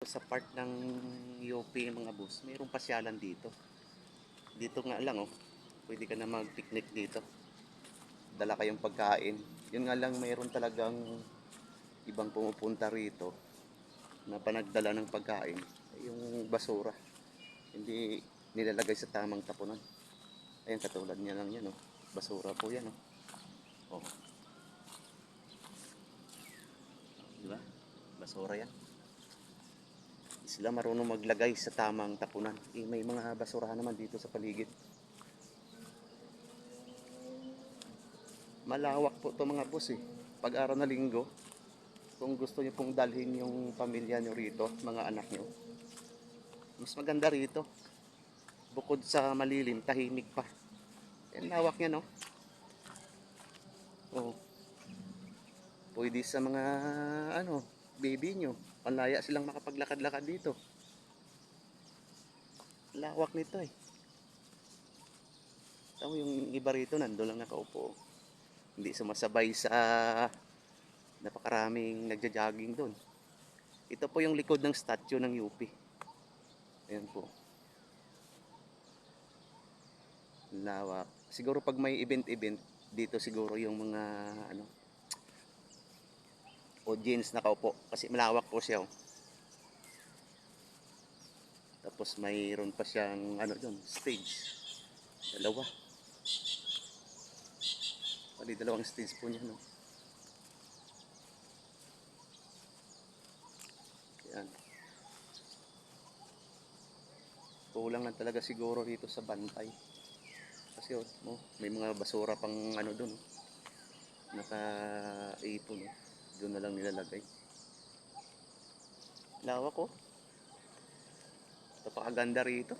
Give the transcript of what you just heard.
Sa part ng UP mga boss, mayroong pasyalan dito. Dito nga lang oh, pwede ka na mag-picnic dito. Dala kayong pagkain. Yun nga lang mayroon talagang ibang pumupunta rito na panagdala ng pagkain. Yung basura. Hindi nilalagay sa tamang tapunan. Ayan, katulad niya lang yan oh. Basura po yan oh. Oh. Diba? Basura yan. Sila marunong maglagay sa tamang tapunan. May mga basurahan naman dito sa paligid. Malawak po to mga boss eh. Pag araw na linggo, kung gusto niyo pong dalhin yung pamilya niyo rito, mga anak niyo, mas maganda rito. Bukod sa malilim, tahimik pa. Yan, lawak niya no. Oh, pwede sa mga baby niyo. Panlaya silang makapaglakad-lakad dito. Lawak nito eh. Tama yung iba rito nandun lang nakaupo. Hindi sumasabay sa napakaraming nagja-jogging doon. Ito po yung likod ng statue ng UP. Ayan po. Lawak. Siguro pag may event-event, dito siguro yung mga audience nakaupo. Kasi malawak po siya. Oh. Tapos mayroon pa siyang doon, stage. Dalawa. Bali, dalawang stage po niya. No? Ayan. Kulang lang talaga siguro dito sa bantay. Kasi may mga basura pang doon. Nakaipon. Doon na lang nilalagay. Lawak oh. Napakaganda rito.